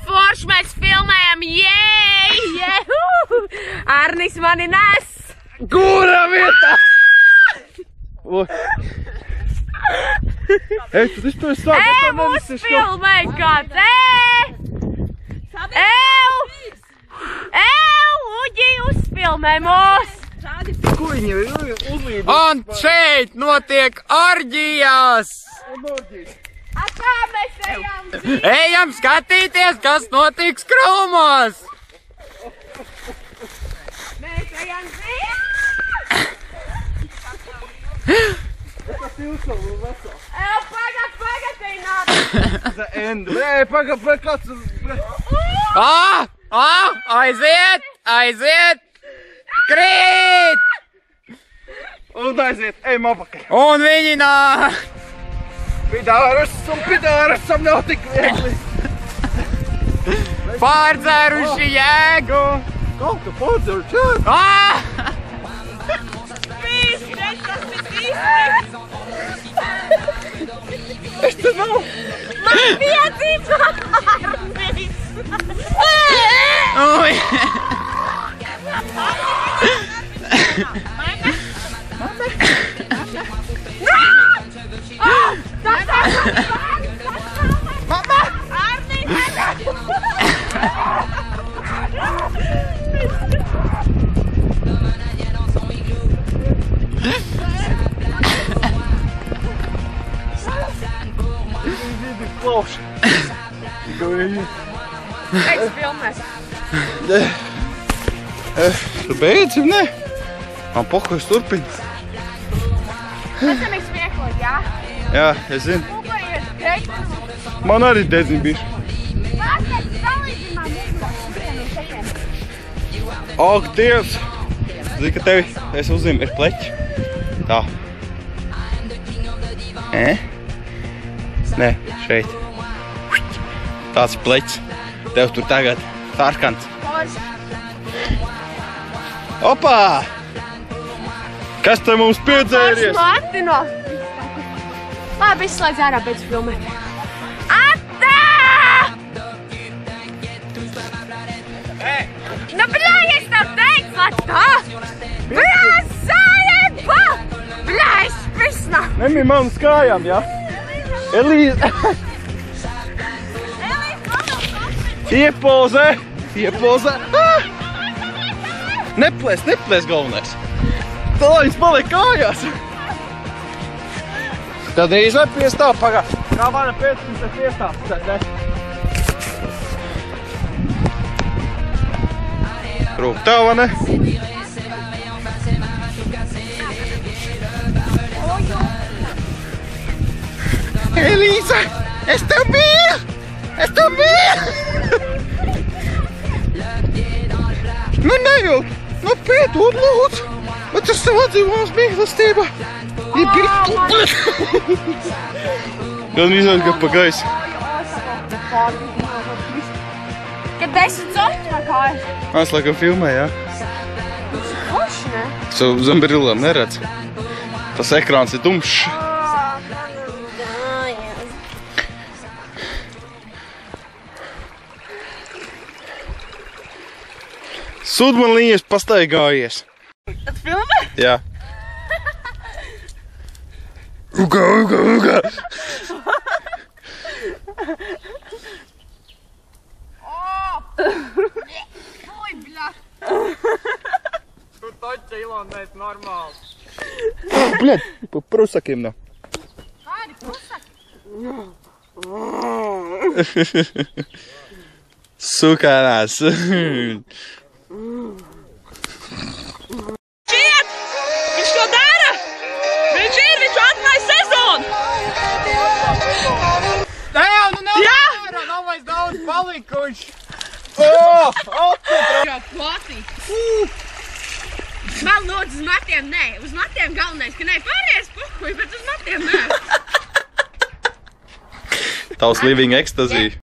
Forši mēs filmējam, Arnis mani nes! Kura vietā? Ej, tu vispār sāc, es to nevisu šo. Uzfilmēj kāds, Uģi, uzfilmēj mūs! Ko viņi uzlīd? Un šeit notiek orģijas! Kā mēs ejam? Ejam skatīties, kas notiks krūmos! Mēs ejam Pagad, te nāc! Pagad, kāds... Aiziet! Krīt! Un aiziet, ejam apakaļ. Un viņi nāk! Pidārasam nav tik viegli. Pārdzēruši jēgu! Kaut kā pārdzēruši jēgu? Es te nav! Man piedzīvo Arnis! Ui! Mamma! Arnis! Klauši. Es filmēs. Tu beidzi, ne? Man pohuļs turpina. Mēs esam smieklīgi, jā? Jā, es zinu. Lūkojies, kreiktu. Man arī dedzina bišķi. Pārēc salīdzinām uzmanības. Ak, Dievs! Zini, ka tevi es uzzīmu ir pleķi. Tā. Nē, šeit. Tāds pleķis. Tev tur tagad sarkants. Opā! Kas te mums piedzēries? Martino! Labi, izslēdz ārā pēc filmēt. Atā! Nu, bļāj, es tev teicu, lai tā! Bļāj, sājēba! Bļāj, špisna! Nemī manas kājām, jā? Elīze! Iepozē! Neplēs galvenais! Tā lai viņš paliek kājās! Tad īzē piestāv, pagā! Kā vana pēc mums piestāv? Rūp tā, vai ne? Elīze! Es tev biju! Nu nejūt! Nu piedod, lūdzu! Bet es tev atdzīvos mīlestībā! Gan izvēl, ka pa gaisu. Kad 10 cokļu kājas? Es laikam filmē, jā. Hoši, ne? Savu zem brillēm neredz. Tas ekrāns ir tumšs. Sudmanlīņas pastaigājies. Tad filmē? Jā. Uga! Oi, bļā! Tu taču, Ilon, mēs normāli. Bļaļ, pa prusakiem nav. Kādi prusaki? Sukanās. Čiet! Viņš to dara! Viņš atklāja sezonu! Nē, nu nav vērā, nav vairs daudz palikuši. Man lūdzu uz matiem nē. Uz matiem galvenais, ka nē, pārējais puhuj, bet uz matiem nē. Tavs living ecstasy.